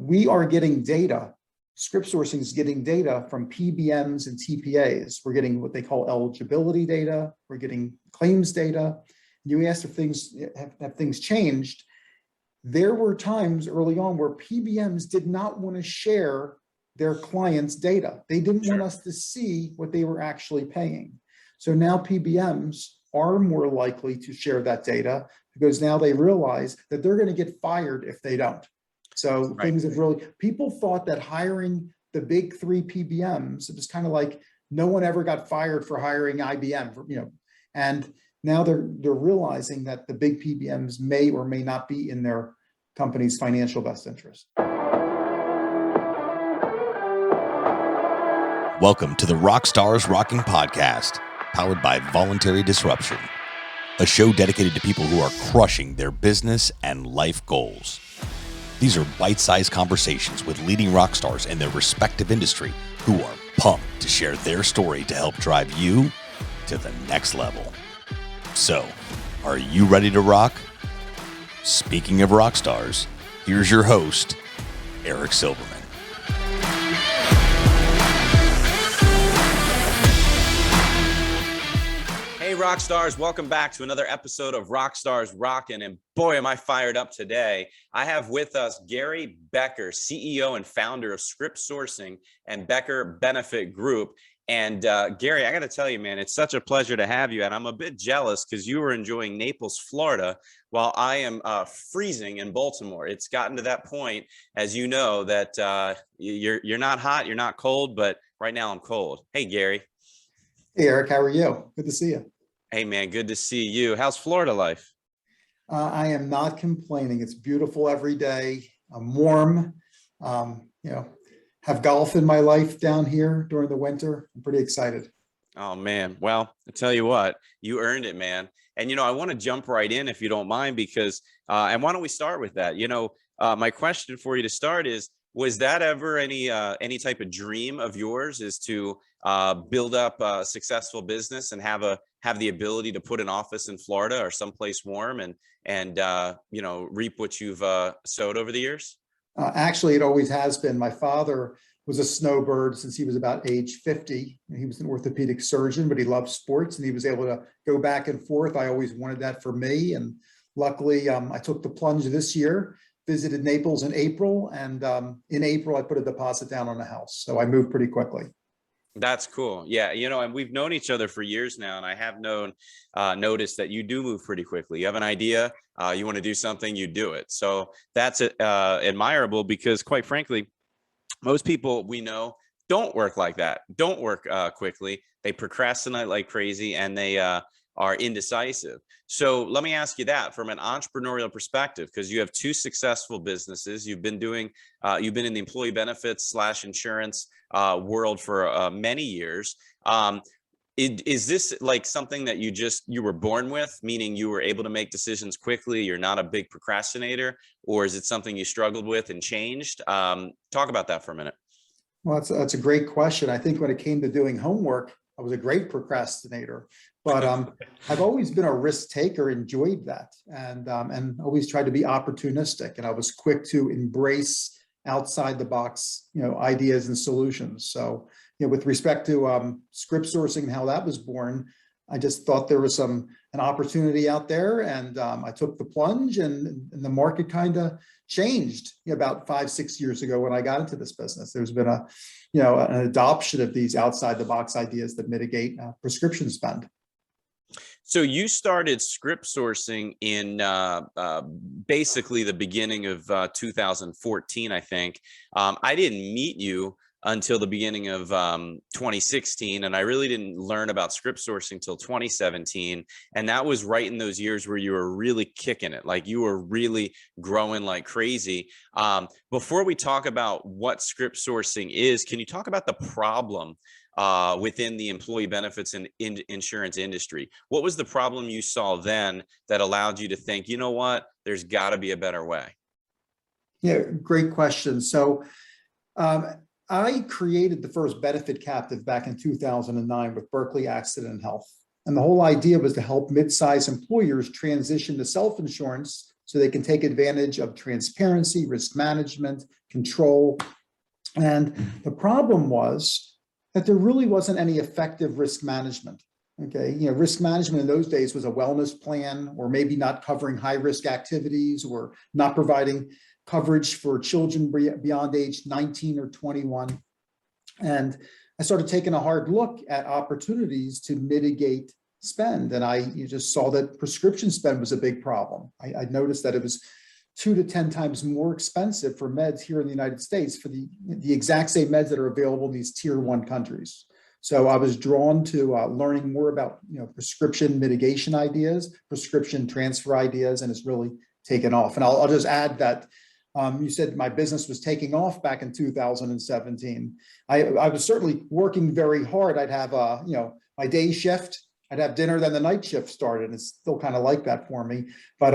we are getting data. Script sourcing is getting data from PBMs and TPAs. We're getting what they call eligibility data. We're getting claims data. You asked if things have things changed. There were times early on where PBMs did not want to share their clients' data. They didn't want us to see what they were actually paying. So now PBMs are more likely to share that data because now they realize that they're going to get fired if they don't. So things have really, people thought that hiring the big three PBMs, it was kind of like no one ever got fired for hiring IBM, and now they're realizing that the big PBMs may or may not be in their company's financial best interest. Welcome to the RockstarsRocking podcast, powered by Voluntary Disruption, a show dedicated to people who are crushing their business and life goals. These are bite-sized conversations with leading rock stars in their respective industry who are pumped to share their story to help drive you to the next level. So, are you ready to rock? Speaking of rock stars, here's your host, Eric Silverman. Hey rock stars, welcome back to another episode of RockstarsRocking, and boy am I fired up today. I have with us Gary Becker, CEO and founder of Script Sourcing and Becker Benefit Group. And Gary, I got to tell you, man, it's such a pleasure to have you. And I'm a bit jealous because you were enjoying Naples, Florida, while I am freezing in Baltimore. It's gotten to that point, as you know, that you're not hot, you're not cold, but right now I'm cold. Hey, Gary. Hey, Eric, how are you? Good to see you. Hey, man, good to see you. How's Florida life? I am not complaining. It's beautiful every day. I'm warm. Have golf in my life down here during the winter. I'm pretty excited. Oh, man. Well, I tell you what, you earned it, man. And, I want to jump right in if you don't mind, because and why don't we start with that? My question for you to start is, was that ever any type of dream of yours, is to build up a successful business and have the ability to put an office in Florida or someplace warm and reap what you've sowed over the years? Actually, it always has been. My father was a snowbird since he was about age 50. He was an orthopedic surgeon, but he loved sports and he was able to go back and forth. I always wanted that for me. And luckily, I took the plunge this year, visited Naples in April. And in April, I put a deposit down on a house. So I moved pretty quickly. That's cool. Yeah. And we've known each other for years now. And I have noticed that you do move pretty quickly. You have an idea, you want to do something, you do it. So that's admirable, because quite frankly, most people we know don't work like that, don't work quickly. They procrastinate like crazy, and they are indecisive. So let me ask you that from an entrepreneurial perspective, because you have two successful businesses. You've been in the employee benefits / insurance world for many years. Is this like something that you were born with, meaning you were able to make decisions quickly? You're not a big procrastinator, or is it something you struggled with and changed? Talk about that for a minute. Well, that's a great question. I think when it came to doing homework, I was a great procrastinator, but I've always been a risk taker, enjoyed that, and always tried to be opportunistic. And I was quick to embrace outside the box, ideas and solutions. So, with respect to script sourcing and how that was born, I just thought there was an opportunity out there, and I took the plunge, and the market kind of changed about 5-6 years ago when I got into this business. There's been an adoption of these outside the box ideas that mitigate prescription spend. So you started script sourcing in basically the beginning of 2014, I think. I didn't meet you until the beginning of 2016, and I really didn't learn about script sourcing till 2017. And that was right in those years where you were really kicking it, like you were really growing like crazy. Before we talk about what script sourcing is, can you talk about the problem within the employee benefits and insurance industry? What was the problem you saw then that allowed you to think, you know what, there's got to be a better way? Yeah, great question. So I created the first benefit captive back in 2009 with Berkeley Accident and Health. And the whole idea was to help mid-sized employers transition to self-insurance so they can take advantage of transparency, risk management, control. And the problem was that there really wasn't any effective risk management. Okay, risk management in those days was a wellness plan, or maybe not covering high risk activities, or not providing coverage for children beyond age 19 or 21. And I started taking a hard look at opportunities to mitigate spend. And you just saw that prescription spend was a big problem. I noticed that it was 2 to 10 times more expensive for meds here in the United States for the exact same meds that are available in these tier 1 countries. So I was drawn to learning more about prescription mitigation ideas, prescription transfer ideas, and it's really taken off. And I'll just add that you said my business was taking off back in 2017. I was certainly working very hard. I'd have my day shift, I'd have dinner, then the night shift started. It's still kind of like that for me. But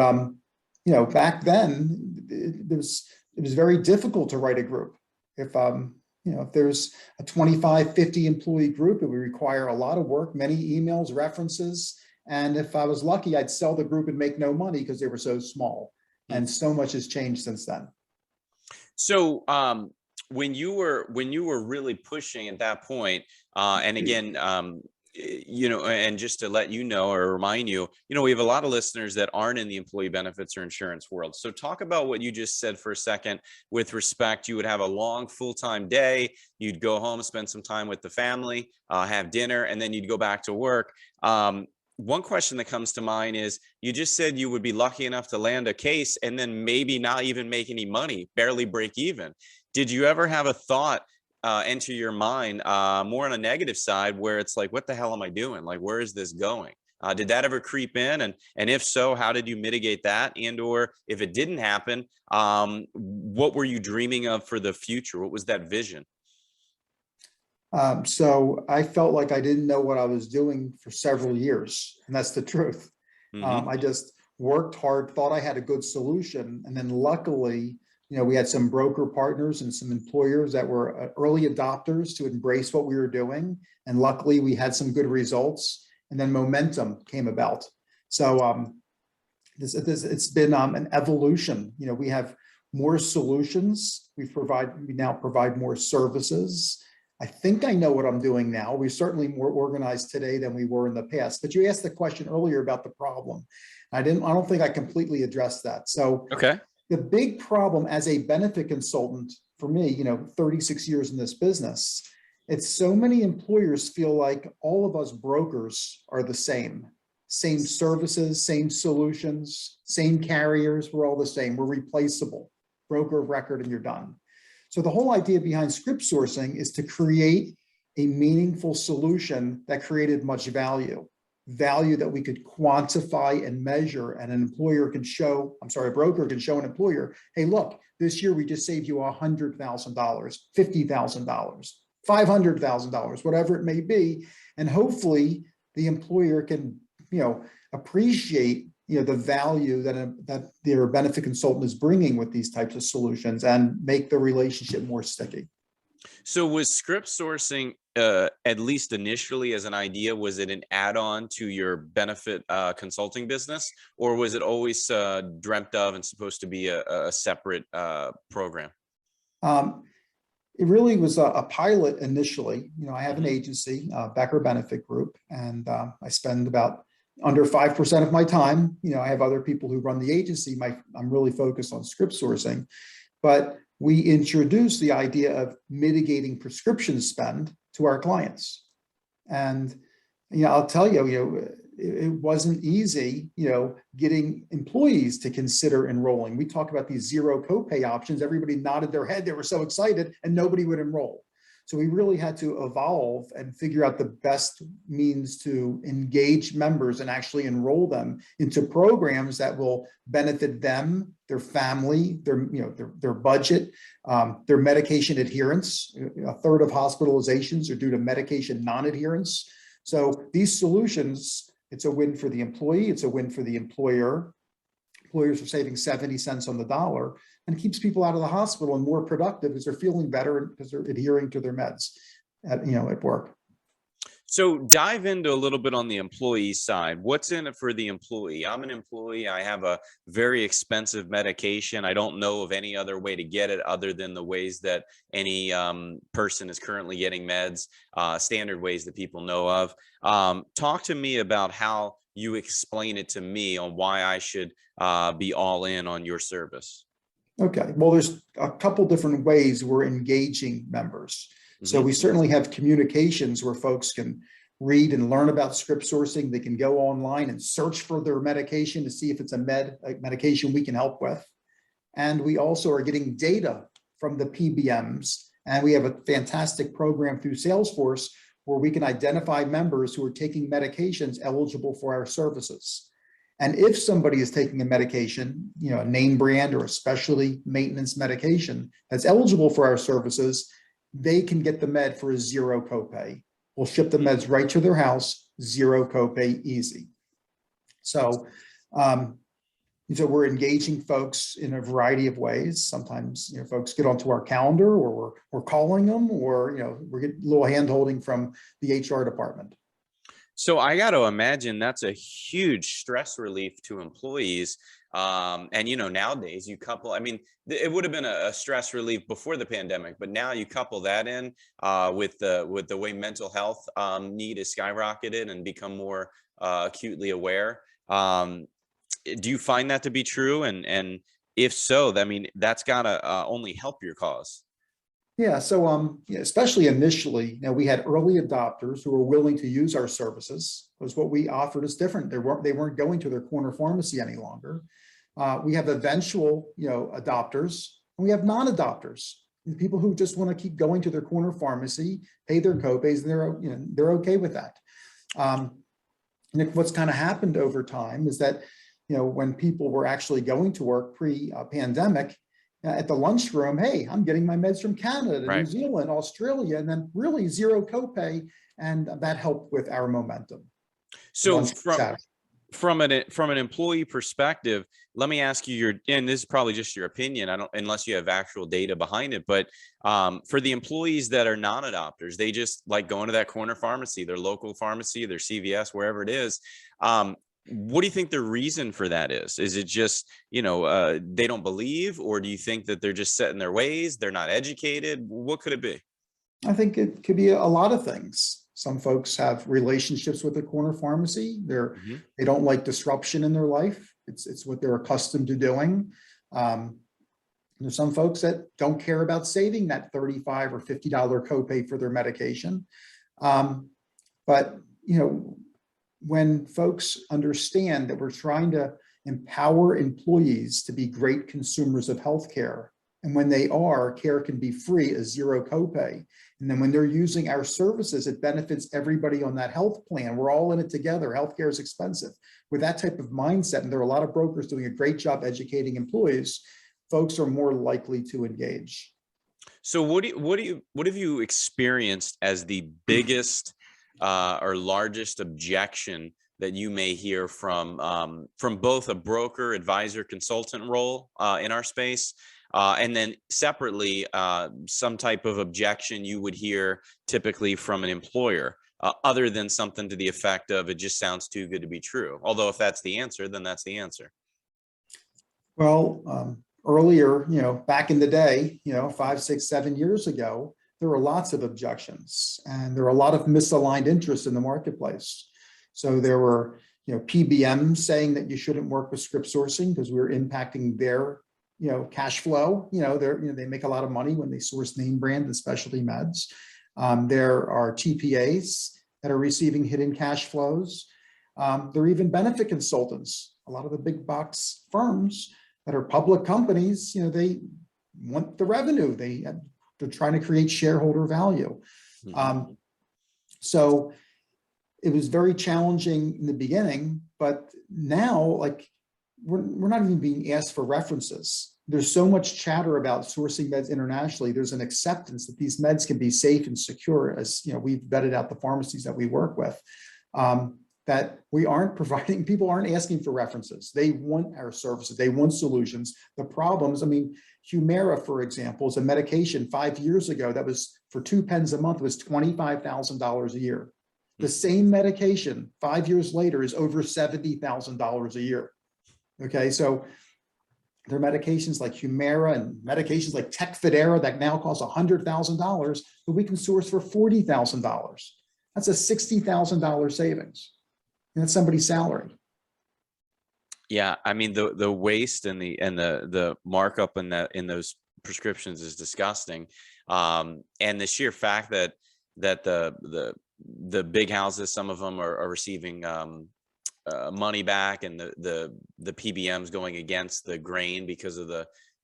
back then it was very difficult to write a group. If there's a 25, 50 employee group, it would require a lot of work, many emails, references. And if I was lucky, I'd sell the group and make no money because they were so small. And so much has changed since then. So when you were really pushing at that point, and again, and just to let you know or remind you, we have a lot of listeners that aren't in the employee benefits or insurance world. So talk about what you just said for a second with respect. You would have a long full-time day. You'd go home, spend some time with the family, have dinner, and then you'd go back to work. One question that comes to mind is, you just said you would be lucky enough to land a case and then maybe not even make any money, barely break even. Did you ever have a thought enter your mind more on a negative side where it's like, what the hell am I doing? Like, where is this going? Did that ever creep in? And if so, how did you mitigate that? And or if it didn't happen, what were you dreaming of for the future? What was that vision? So I felt like I didn't know what I was doing for several years, and that's the truth. Mm-hmm. I just worked hard, thought I had a good solution, and then luckily, we had some broker partners and some employers that were early adopters to embrace what we were doing, and luckily we had some good results, and then momentum came about. So it's been an evolution. We have more solutions. We now provide more services. I think I know what I'm doing now. We're certainly more organized today than we were in the past. But you asked the question earlier about the problem. I don't think I completely addressed that. So okay. The big problem as a benefit consultant for me, 36 years in this business, it's so many employers feel like all of us brokers are the same services, same solutions, same carriers. We're all the same. We're replaceable. Broker of record and you're done. So the whole idea behind script sourcing is to create a meaningful solution that created much value that we could quantify and measure, and a broker can show an employer, hey, look, this year we just saved you $100,000, $50,000, $500,000, whatever it may be. And hopefully the employer can, appreciate the value that their benefit consultant is bringing with these types of solutions and make the relationship more sticky. So was script sourcing, at least initially as an idea, was it an add-on to your benefit consulting business, or was it always dreamt of and supposed to be a separate program? It really was a pilot initially. I have an agency, Becker Benefit Group, and I spend about under 5% of my time. I have other people who run the agency. I'm really focused on script sourcing, but we introduced the idea of mitigating prescription spend to our clients. And, I'll tell you, it wasn't easy, getting employees to consider enrolling. We talk about these zero copay options. Everybody nodded their head. They were so excited and nobody would enroll. So we really had to evolve and figure out the best means to engage members and actually enroll them into programs that will benefit them, their family, their budget, their medication adherence. A third of hospitalizations are due to medication non-adherence. So these solutions, it's a win for the employee, it's a win for the employer. Employers are saving 70 cents on the dollar, and it keeps people out of the hospital and more productive because they're feeling better because they're adhering to their meds at work. So dive into a little bit on the employee side. What's in it for the employee? I'm an employee. I have a very expensive medication. I don't know of any other way to get it other than the ways that any person is currently getting meds, standard ways that people know of. Talk to me about how you explain it to me on why I should be all in on your service. Okay, well, there's a couple different ways we're engaging members. So Mhm. we certainly have communications where folks can read and learn about script sourcing. They can go online and search for their medication to see if it's a medication we can help with. And we also are getting data from the PBMs. And we have a fantastic program through Salesforce where we can identify members who are taking medications eligible for our services. And if somebody is taking a medication, a name brand or a specialty maintenance medication that's eligible for our services, they can get the med for a zero copay. We'll ship the meds right to their house, zero copay, easy. So, so we're engaging folks in a variety of ways. Sometimes, folks get onto our calendar, or we're calling them, or we're getting a little hand holding from the HR department. So I got to imagine that's a huge stress relief to employees. And nowadays you couple, I mean, it would have been a stress relief before the pandemic, but now you couple that in with the way mental health need is skyrocketed and become more acutely aware. Do you find that to be true? And if so, I mean, that's got to only help your cause. Yeah, so especially initially, we had early adopters who were willing to use our services because what we offered is different. They weren't going to their corner pharmacy any longer. We have eventual, adopters, and we have non-adopters, people who just want to keep going to their corner pharmacy, pay their copays, and they're okay with that. And what's kind of happened over time is that, when people were actually going to work pre-pandemic, at the lunchroom, hey, I'm getting my meds from Canada, Right. New Zealand, Australia, and then really zero copay, and that helped with our momentum. So from an employee perspective, let me ask you and this is probably just your opinion, unless you have actual data behind it, but for the employees that are non-adopters, they just like going to that corner pharmacy, their local pharmacy, their CVS, wherever it is. What do you think the reason for that is? Is it just, they don't believe, or do you think that they're just set in their ways? They're not educated? What could it be? I think it could be a lot of things. Some folks have relationships with the corner pharmacy. They don't like disruption in their life. It's what they're accustomed to doing. There's some folks that don't care about saving that $35 or $50 copay for their medication. But, when folks understand that we're trying to empower employees to be great consumers of healthcare, and when they are, care can be free, a zero copay. And then when they're using our services, it benefits everybody on that health plan. We're all in it together. Healthcare is expensive. With that type of mindset, and there are a lot of brokers doing a great job educating employees, folks are more likely to engage. So what have you experienced as the biggest or largest objection that you may hear from both a broker, advisor, consultant role in our space, and then separately some type of objection you would hear typically from an employer, other than something to the effect of it just sounds too good to be true? Although if that's the answer, then that's the answer. Well, earlier, back in the day, 5, 6, 7 years ago, there were lots of objections, and there were a lot of misaligned interests in the marketplace. So there were, PBMs saying that you shouldn't work with script sourcing because we were impacting their, cash flow. They make a lot of money when they source name brand and specialty meds. There are TPAs that are receiving hidden cash flows. There are even benefit consultants. A lot of the big box firms that are public companies, they want the revenue. They're trying to create shareholder value. So it was very challenging in the beginning, but now, we're not even being asked for references. There's so much chatter about sourcing meds internationally. There's an acceptance that these meds can be safe and secure, as we've vetted out the pharmacies that we work with, that we aren't providing, people aren't asking for references. They want our services. They want solutions. The problems, Humira, for example, is a medication 5 years ago that was for 2 pens a month, was $25,000 a year. The same medication 5 years later is over $70,000 a year. Okay, so there are medications like Humira and medications like Tecfidera that now cost $100,000 that we can source for $40,000. That's a $60,000 savings. And that's somebody's salary. Yeah, I mean the waste and the markup in those prescriptions is disgusting, and the sheer fact that the big houses, some of them are receiving money back, and the PBMs going against the grain because of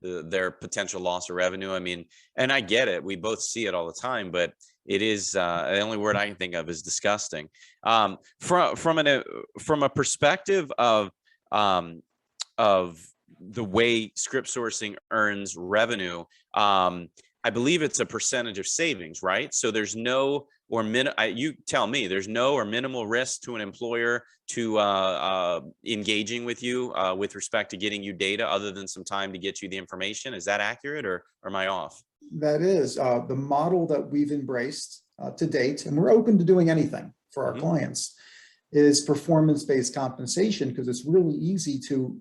their potential loss of revenue. I mean, and I get it. We both see it all the time, but it is the only word I can think of is disgusting. From a perspective of the way script sourcing earns revenue, I believe it's a percentage of savings, right? So there's no you tell me, there's no or minimal risk to an employer to engaging with you with respect to getting you data, other than some time to get you the information. Is that accurate, or am I off? That is the model that we've embraced to date, and we're open to doing anything for our clients, is performance-based compensation, because it's really easy to,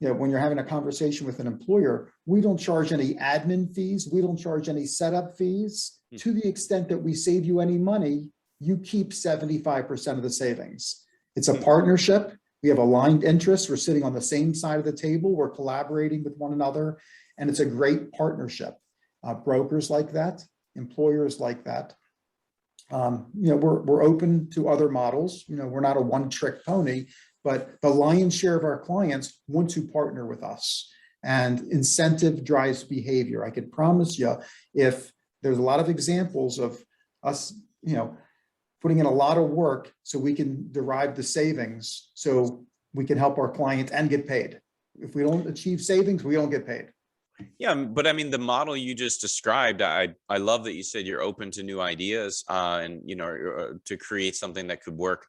when you're having a conversation with an employer, we don't charge any admin fees. We don't charge any setup fees. To the extent that we save you any money, you keep 75% of the savings. It's a partnership. We have aligned interests. We're sitting on the same side of the table. We're collaborating with one another, and it's a great partnership. Brokers like that, employers like that. We're open to other models. We're not a one-trick pony, but the lion's share of our clients want to partner with us, and incentive drives behavior. I could promise you, if there's a lot of examples of us, putting in a lot of work so we can derive the savings, so we can help our client and get paid. If we don't achieve savings, we don't get paid. Yeah, but I mean, the model you just described, I love that you said you're open to new ideas and to create something that could work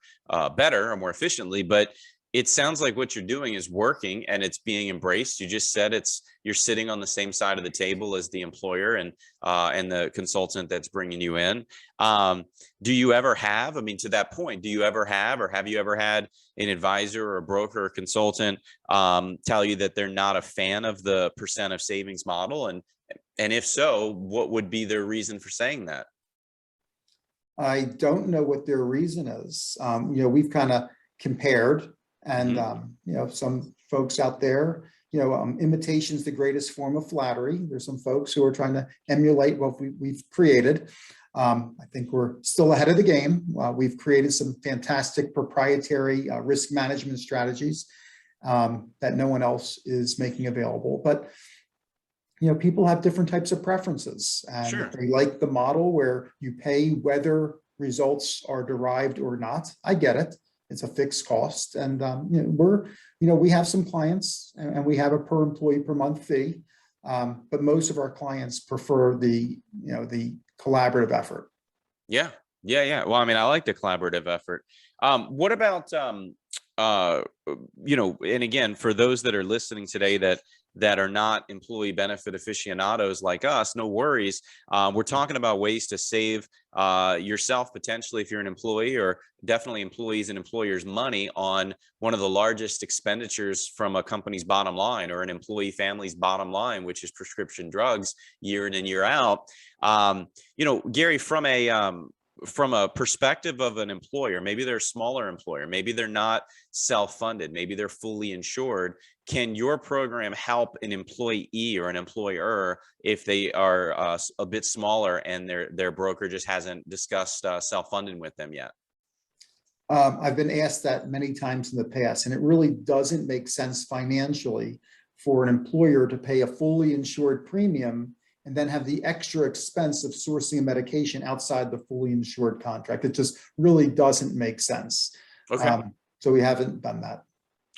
better or more efficiently. But it sounds like what you're doing is working and it's being embraced. You just said you're sitting on the same side of the table as the employer and the consultant that's bringing you in. Do you ever have, to that point, do you ever have, or have you ever had an advisor or a broker or consultant tell you that they're not a fan of the percent of savings model? And if so, what would be their reason for saying that? I don't know what their reason is. We've kind of compared, and some folks out there, imitation is the greatest form of flattery. There's some folks who are trying to emulate what we've created. I think we're still ahead of the game. We've created some fantastic proprietary risk management strategies that no one else is making available. But people have different types of preferences, and Sure. If they like the model where you pay whether results are derived or not, I get it. It's a fixed cost, and we have some clients, and we have a per employee per month fee, but most of our clients prefer the collaborative effort. Yeah. Well, I like the collaborative effort. What about and again, for those that are listening today that are not employee benefit aficionados like us, no worries. We're talking about ways to save yourself, potentially, if you're an employee, or definitely employees and employers, money on one of the largest expenditures from a company's bottom line, or an employee family's bottom line, which is prescription drugs, year in and year out. Gary, from a perspective of an employer, maybe they're a smaller employer, maybe they're not self-funded, maybe they're fully insured. Can your program help an employee or an employer if they are a bit smaller and their broker just hasn't discussed self-funding with them yet? I've been asked that many times in the past, and it really doesn't make sense financially for an employer to pay a fully insured premium and then have the extra expense of sourcing a medication outside the fully insured contract. It just really doesn't make sense. Okay. So we haven't done that.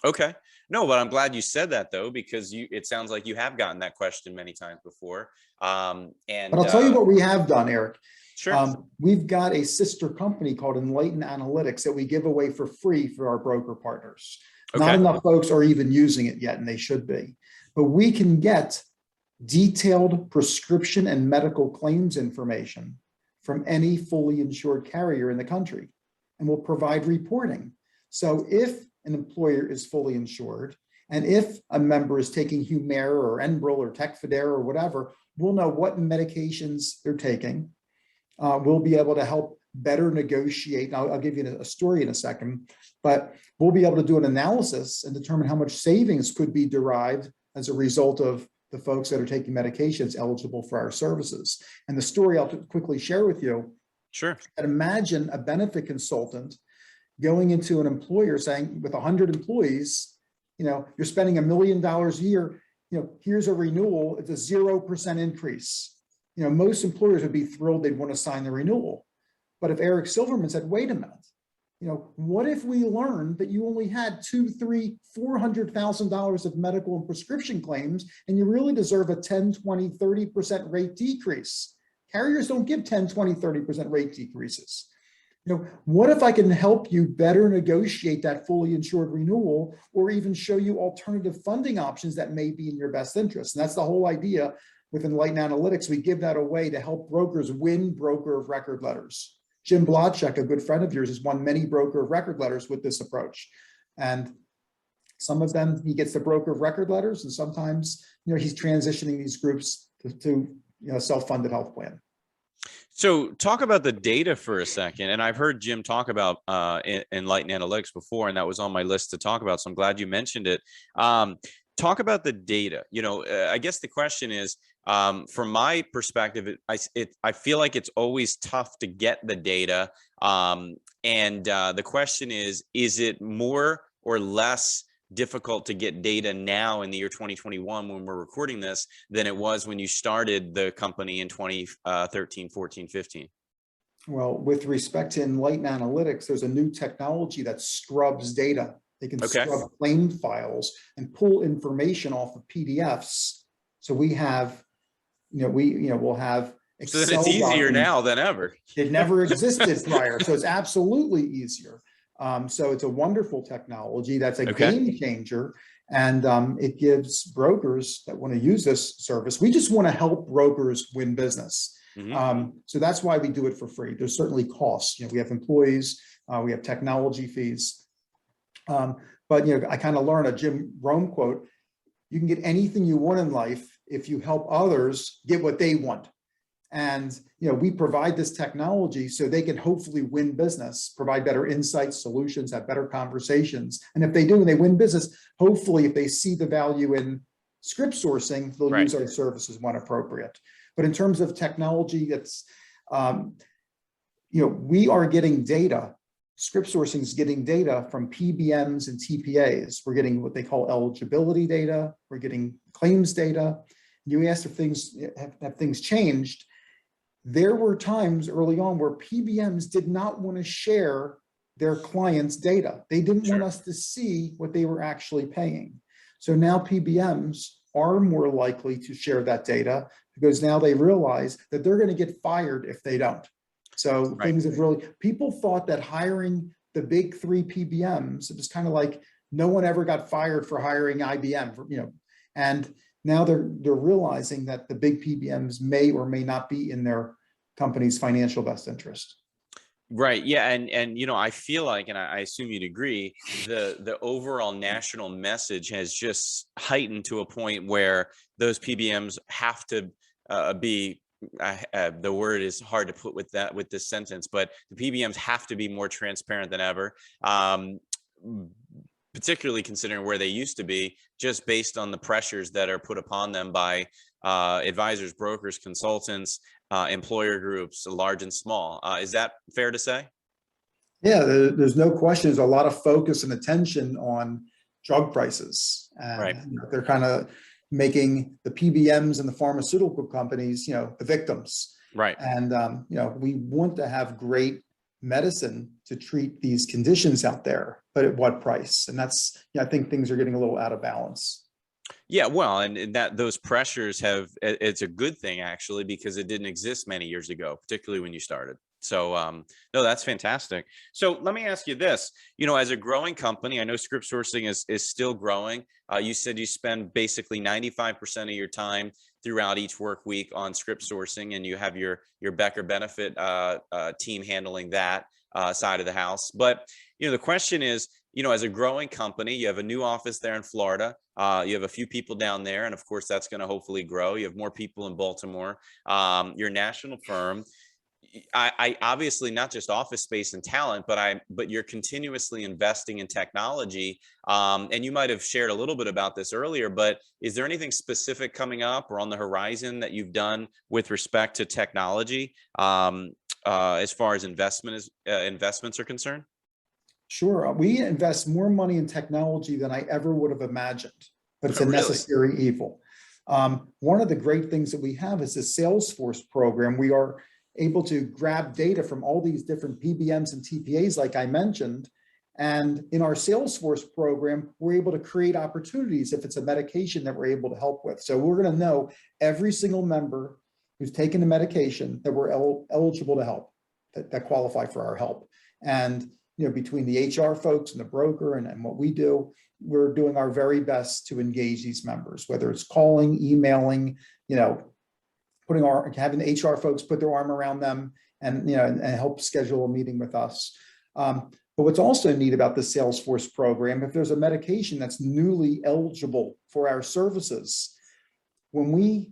Okay. No, but I'm glad you said that, though, because it sounds like you have gotten that question many times before. But I'll tell you what we have done, Eric. Sure. We've got a sister company called Enlighten Analytics that we give away for free for our broker partners. Okay. Not enough folks are even using it yet, and they should be. But we can get detailed prescription and medical claims information from any fully insured carrier in the country. and we'll provide reporting. So if an employer is fully insured, and if a member is taking Humira or Enbrel or Tecfidera or whatever, we'll know what medications they're taking. We'll be able to help better negotiate. I'll give you a story in a second, but we'll be able to do an analysis and determine how much savings could be derived as a result of the folks that are taking medications eligible for our services. And the story I'll quickly share with you. Sure. And imagine a benefit consultant going into an employer saying, with 100 employees, you're spending $1 million a year, here's a renewal, it's a 0% increase. Most employers would be thrilled, they'd want to sign the renewal. But if Eric Silverman said, wait a minute, what if we learned that you only had $200,000, $300,000, $400,000 of medical and prescription claims, and you really deserve a 10, 20, 30% rate decrease? Carriers don't give 10, 20, 30% rate decreases. What if I can help you better negotiate that fully insured renewal, or even show you alternative funding options that may be in your best interest? And that's the whole idea with Enlighten Analytics. We give that away to help brokers win broker of record letters. Jim Blodchuk, a good friend of yours, has won many broker of record letters with this approach. And some of them, he gets the broker of record letters, and sometimes, he's transitioning these groups to self-funded health plan. So talk about the data for a second. And I've heard Jim talk about Enlighten Analytics before, and that was on my list to talk about. So I'm glad you mentioned it. Talk about the data. I guess the question is, from my perspective, I feel like it's always tough to get the data. The question is it more or less difficult to get data now in the year 2021 when we're recording this than it was when you started the company in 2013, 14, 15? Well, with respect to Enlighten Analytics, there's a new technology that scrubs data. They can scrub claim files and pull information off of PDFs. So we have, we'll have Excel. So then it's easier now than ever. It never existed prior, so it's absolutely easier. So it's a wonderful technology that's a game changer, and it gives brokers that want to use this service. We just want to help brokers win business. So that's why we do it for free. There's certainly costs. We have employees, we have technology fees. But I kind of learned a Jim Rome quote: "You can get anything you want in life if you help others get what they want." And we provide this technology so they can hopefully win business, provide better insights, solutions, have better conversations. And if they do and they win business, hopefully if they see the value in script sourcing, they'll use our services when appropriate. But in terms of technology, that's we are getting data. Script sourcing is getting data from PBMs and TPAs. We're getting what they call eligibility data. We're getting claims data. You asked if things have things changed. There were times early on where PBMs did not want to share their clients' data. They didn't want us to see what they were actually paying. So now PBMs are more likely to share that data because now they realize that they're going to get fired if they don't. So things have really, people thought that hiring the big three PBMs, it was kind of like no one ever got fired for hiring IBM, and now they're realizing that the big PBMs may or may not be in their company's financial best interest. Right. Yeah. And I feel like, and I assume you'd agree, the overall national message has just heightened to a point where those PBMs have to be, the word is hard to put with this sentence, but the PBMs have to be more transparent than ever. Particularly considering where they used to be, just based on the pressures that are put upon them by advisors, brokers, consultants, employer groups, large and small. Is that fair to say? Yeah, there's no question. There's a lot of focus and attention on drug prices. And they're kind of making the PBMs and the pharmaceutical companies, the victims. Right. And, we want to have great medicine to treat these conditions out there, but at what price? And that's, I think things are getting a little out of balance. Yeah, well, and that those pressures it's a good thing actually, because it didn't exist many years ago, particularly when you started. So no, that's fantastic. So let me ask you this, as a growing company, I know script sourcing is still growing. You said you spend basically 95% of your time throughout each work week on script sourcing, and you have your Becker benefit team handling that. side of the house. But, the question is, as a growing company, you have a new office there in Florida. You have a few people down there, and of course, that's going to hopefully grow. You have more people in Baltimore. You're a national firm. I obviously not just office space and talent, but you're continuously investing in technology. And you might have shared a little bit about this earlier, but is there anything specific coming up or on the horizon that you've done with respect to technology as far as investments are concerned? Sure. We invest more money in technology than I ever would have imagined, but it's a necessary evil. One of the great things that we have is the Salesforce program. We are able to grab data from all these different PBMs and TPAs, like I mentioned. And in our Salesforce program, we're able to create opportunities if it's a medication that we're able to help with. So we're going to know every single member who's taken the medication that we're eligible to help, that qualify for our help. And between the HR folks and the broker and what we do, we're doing our very best to engage these members, whether it's calling, emailing, having the HR folks put their arm around them and help schedule a meeting with us. But what's also neat about the Salesforce program, if there's a medication that's newly eligible for our services, when we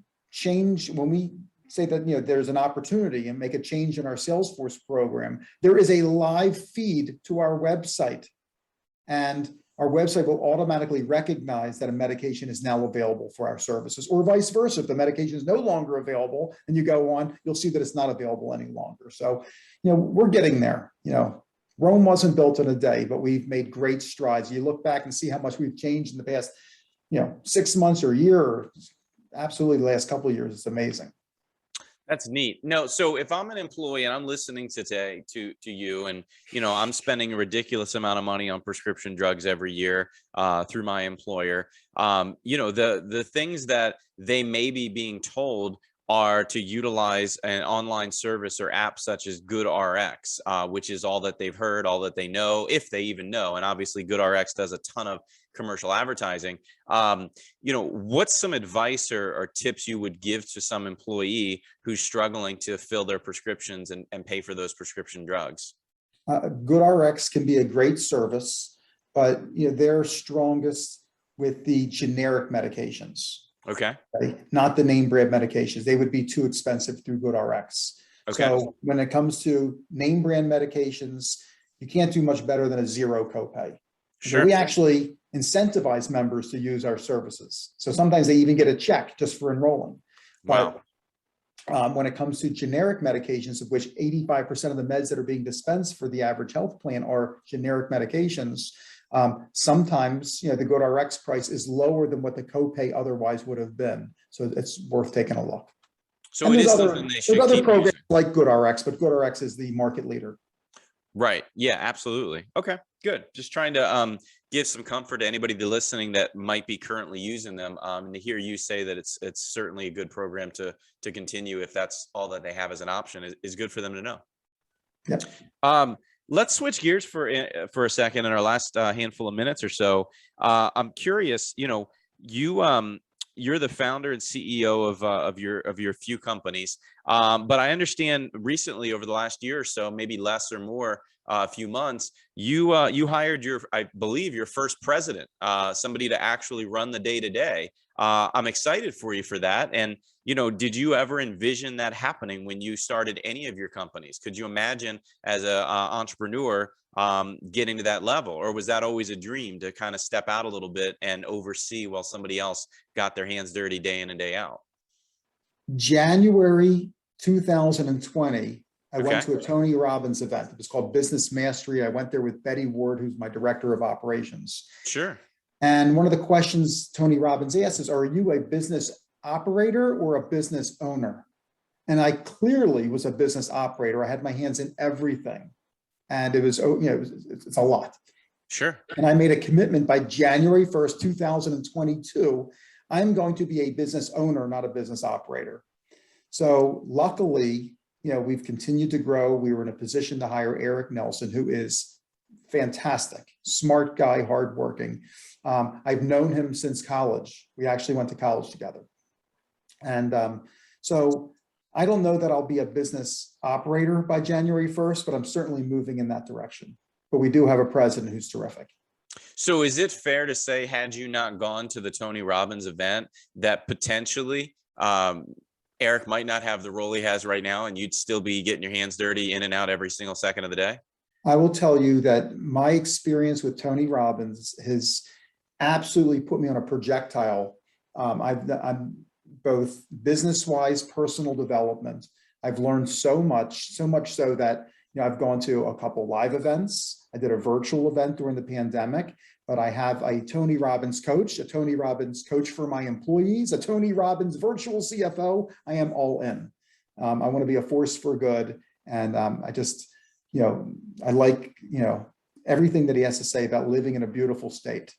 say that there's an opportunity and make a change in our Salesforce program, there is a live feed to our website, and our website will automatically recognize that a medication is now available for our services, or vice versa. If the medication is no longer available and you go on, you'll see that it's not available any longer. So, we're getting there. Rome wasn't built in a day, but we've made great strides. You look back and see how much we've changed in the past, 6 months or a year, or absolutely the last couple of years. It's amazing. That's neat. No, so if I'm an employee and I'm listening today to you, and I'm spending a ridiculous amount of money on prescription drugs every year through my employer, the things that they may be being told are to utilize an online service or app such as GoodRx, which is all that they've heard, all that they know, if they even know. And obviously GoodRx does a ton of commercial advertising. What's some advice or tips you would give to some employee who's struggling to fill their prescriptions and pay for those prescription drugs? GoodRx can be a great service, but they're strongest with the generic medications. Okay. Not the name brand medications. They would be too expensive through GoodRx. Okay. So when it comes to name brand medications, you can't do much better than a zero copay. Sure. So we actually incentivize members to use our services. So sometimes they even get a check just for enrolling. Wow. But when it comes to generic medications, of which 85% of the meds that are being dispensed for the average health plan are generic medications, sometimes the GoodRx price is lower than what the copay otherwise would have been. So it's worth taking a look. So it is something they should keep other programs using. Like GoodRx, but GoodRx is the market leader. Right. Yeah, absolutely. Okay, good. Just trying to give some comfort to anybody listening that might be currently using them. And to hear you say that it's certainly a good program to continue if that's all that they have as an option is good for them to know. Yep. Let's switch gears for a second in our last handful of minutes or so. I'm curious, you're the founder and CEO of your few companies, but I understand recently over the last year or so, maybe less or more, a few months, you hired I believe your first president, somebody to actually run the day-to-day. I'm excited for you for that. And did you ever envision that happening when you started any of your companies? Could you imagine as an entrepreneur getting to that level, or was that always a dream to kind of step out a little bit and oversee while somebody else got their hands dirty day in and day out? January 2020, I went to a Tony Robbins event. It was called Business Mastery. I went there with Betty Ward, who's my director of operations. Sure. And one of the questions Tony Robbins asked is, are you a business operator or a business owner? And I clearly was a business operator. I had my hands in everything. And it was, it's a lot. Sure. And I made a commitment by January 1st, 2022, I'm going to be a business owner, not a business operator. So luckily, we've continued to grow. We were in a position to hire Eric Nelson, who is fantastic, smart guy, hardworking. I've known him since college. We actually went to college together. And so I don't know that I'll be a business operator by January 1st, but I'm certainly moving in that direction. But we do have a president who's terrific. So is it fair to say, had you not gone to the Tony Robbins event, that potentially Eric might not have the role he has right now, and you'd still be getting your hands dirty in and out every single second of the day? I will tell you that my experience with Tony Robbins has absolutely put me on a projectile. I'm both business-wise, personal development. I've learned so much so that I've gone to a couple live events. I did a virtual event during the pandemic, but I have a Tony Robbins coach, for my employees, a Tony Robbins virtual CFO. I am all in. I want to be a force for good. And I just, I like, everything that he has to say about living in a beautiful state.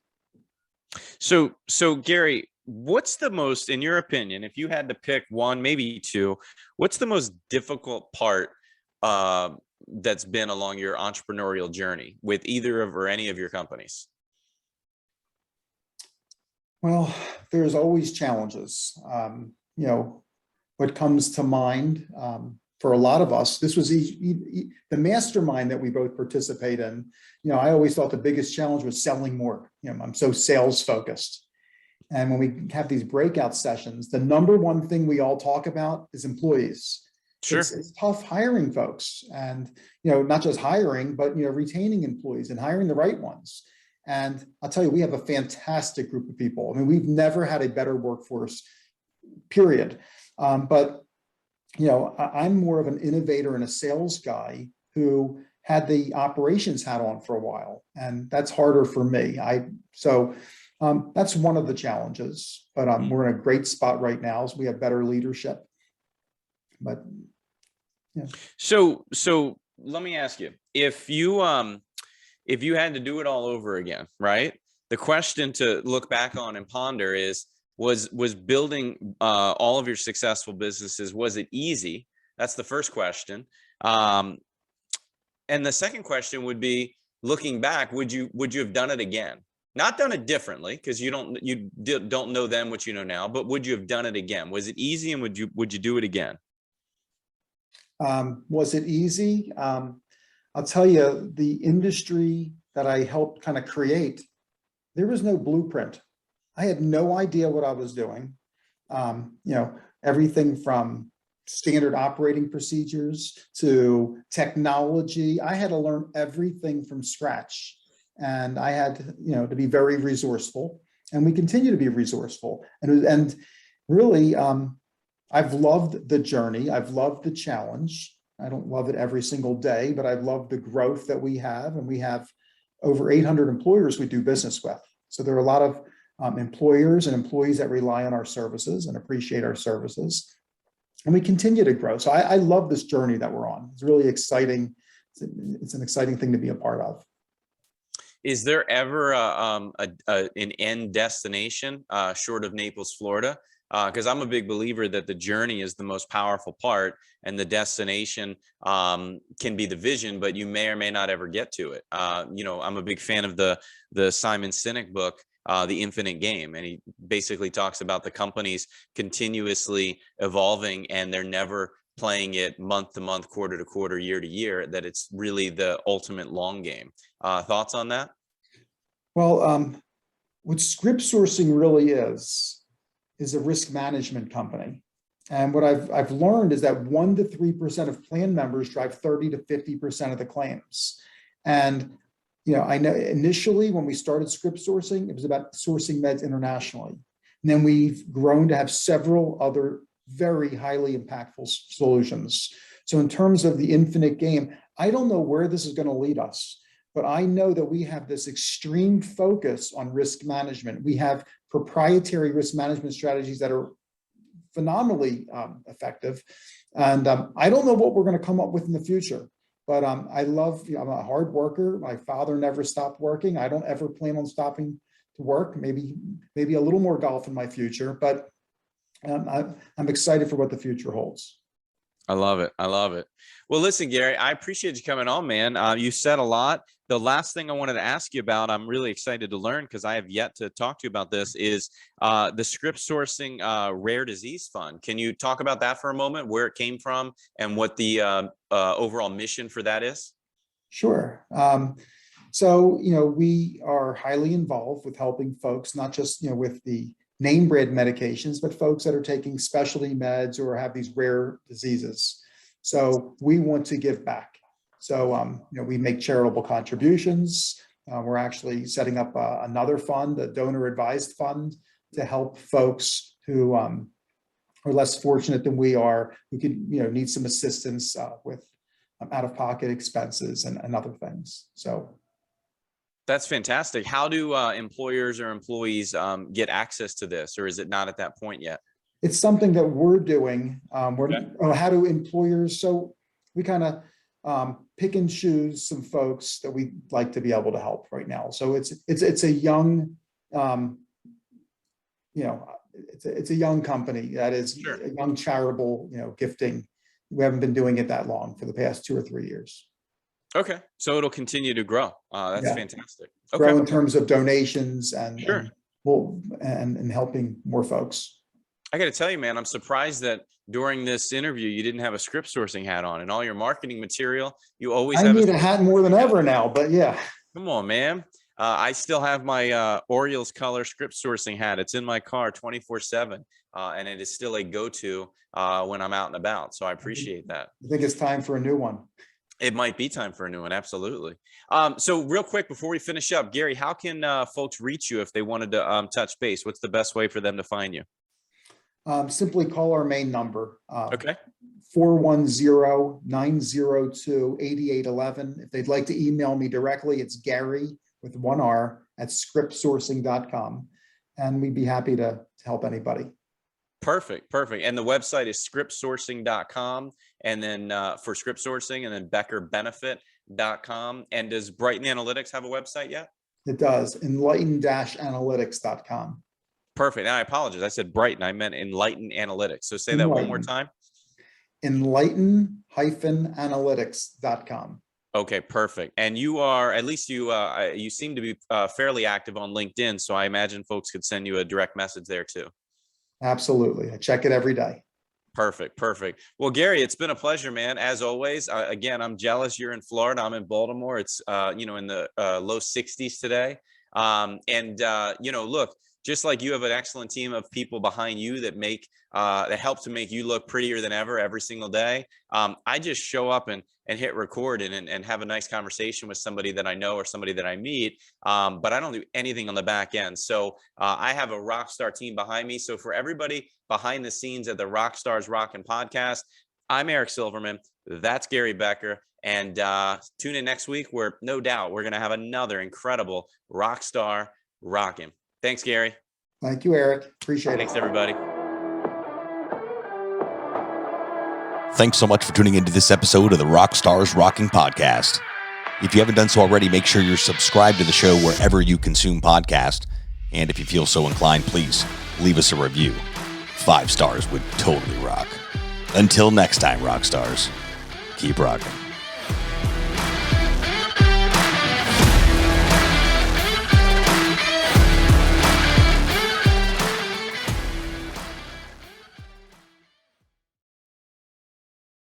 So Gary, what's the most, in your opinion, if you had to pick one, maybe two, what's the most difficult part that's been along your entrepreneurial journey with either of or any of your companies? Well, there's always challenges. What comes to mind for a lot of us, this was the mastermind that we both participate in. I always thought the biggest challenge was selling more. I'm so sales focused. And when we have these breakout sessions, the number one thing we all talk about is employees. Sure. It's tough hiring folks, and not just hiring, but retaining employees and hiring the right ones. And I'll tell you, we have a fantastic group of people. I mean, we've never had a better workforce, period. But I'm more of an innovator and a sales guy who had the operations hat on for a while, and that's harder for me. That's one of the challenges. But we're in a great spot right now, so we have better leadership. But yeah. So let me ask you, if you had to do it all over again, right? The question to look back on and ponder is, was building all of your successful businesses, was it easy? That's the first question. And the second question would be, looking back, would you have done it again? Not done it differently, because you don't know then what you know now, but would you have done it again? Was it easy, and would you do it again? Was it easy? I'll tell you, the industry that I helped kind of create, there was no blueprint. I had no idea what I was doing. Everything from standard operating procedures to technology. I had to learn everything from scratch, and I had to be very resourceful, and we continue to be resourceful. And really, I've loved the journey. I've loved the challenge. I don't love it every single day, but I've loved the growth that we have. And we have over 800 employers we do business with. So there are a lot of employers and employees that rely on our services and appreciate our services. And we continue to grow. So I love this journey that we're on. It's really exciting. It's an exciting thing to be a part of. Is there ever an end destination short of Naples, Florida? Because I'm a big believer that the journey is the most powerful part, and the destination can be the vision, but you may or may not ever get to it. I'm a big fan of the Simon Sinek book, The Infinite Game, and he basically talks about the companies continuously evolving, and they're never playing it month to month, quarter to quarter, year to year, that it's really the ultimate long game. Thoughts on that? Well, what script sourcing really is a risk management company. And what I've learned is that 1% to 3% of plan members drive 30 to 50% of the claims. And I know initially when we started script sourcing, it was about sourcing meds internationally. And then we've grown to have several other very highly impactful solutions. So in terms of the infinite game, I don't know where this is going to lead us, but I know that we have this extreme focus on risk management. We have proprietary risk management strategies that are phenomenally effective. And I don't know what we're going to come up with in the future, but I'm a hard worker. My father never stopped working. I don't ever plan on stopping to work. Maybe a little more golf in my future, but I'm excited for what the future holds. I love it. Well, listen, Gary, I appreciate you coming on, man. You said a lot. the last thing I wanted to ask you about, I'm really excited to learn because I have yet to talk to you about this, is the Script Sourcing Rare Disease Fund. Can you talk about that for a moment, where it came from and what the overall mission for that is? Sure. So, we are highly involved with helping folks, not just, with the name brand medications, but folks that are taking specialty meds or have these rare diseases. So we want to give back. So, we make charitable contributions. We're actually setting up another fund, a donor advised fund, to help folks who are less fortunate than we are, who could, need some assistance with out-of-pocket expenses and other things. So that's fantastic. How do employers or employees get access to this, or is it not at that point yet? it's something that we're doing. How do employers? So we kind of pick and choose some folks that we'd like to be able to help right now. So it's a young, it's a young company that is Sure. a young charitable, gifting. We haven't been doing it that long, for the past 2 or 3 years. Okay, so it'll continue to grow. That's fantastic. Okay. Grow in terms of donations and Sure. and helping more folks. I got to tell you, man, I'm surprised that during this interview you didn't have a script sourcing hat on, and all your marketing material. You always I have need a hat more than ever now, but yeah. Come on, man. I still have my Orioles color script sourcing hat. It's in my car 24/7, and it is still a go-to when I'm out and about. So I appreciate that. I think it's time for a new one. It might be time for a new one. Absolutely. So real quick, before we finish up, Gary, how can folks reach you if they wanted to touch base? What's the best way for them to find you? Simply call our main number. Okay. 410-902-8811. If they'd like to email me directly, it's Gary with 1 R at scriptsourcing.com. And we'd be happy to help anybody. Perfect. And the website is scriptsourcing.com, and then for script sourcing, and then beckerbenefit.com. And does Brighton Analytics have a website yet? It does. Enlighten-analytics.com. Perfect. Now I apologize. I said Brighton. I meant Enlighten Analytics. So say that one more time. Enlighten-analytics.com. Okay, perfect. And you are, at least you seem to be fairly active on LinkedIn. So I imagine folks could send you a direct message there too. Absolutely. I check it every day. Perfect. Well, Gary, it's been a pleasure, man. As always, again, I'm jealous you're in Florida. I'm in Baltimore. It's, in the low 60s today. Look, just like you have an excellent team of people behind you that help to make you look prettier than ever every single day. I just show up and hit record and have a nice conversation with somebody that I know or somebody that I meet. But I don't do anything on the back end. So I have a Rockstar team behind me. So for everybody behind the scenes at the Rockstars Rocking podcast, I'm Eric Silverman. That's Gary Becker. And tune in next week, where no doubt we're going to have another incredible Rockstar Rocking. Thanks, Gary. Thank you, Eric. Appreciate it. Thanks, everybody. Thanks so much for tuning into this episode of the Rockstars Rocking podcast. If you haven't done so already, make sure you're subscribed to the show wherever you consume podcasts. And if you feel so inclined, please leave us a review. 5 stars would totally rock. Until next time, Rockstars, keep rocking.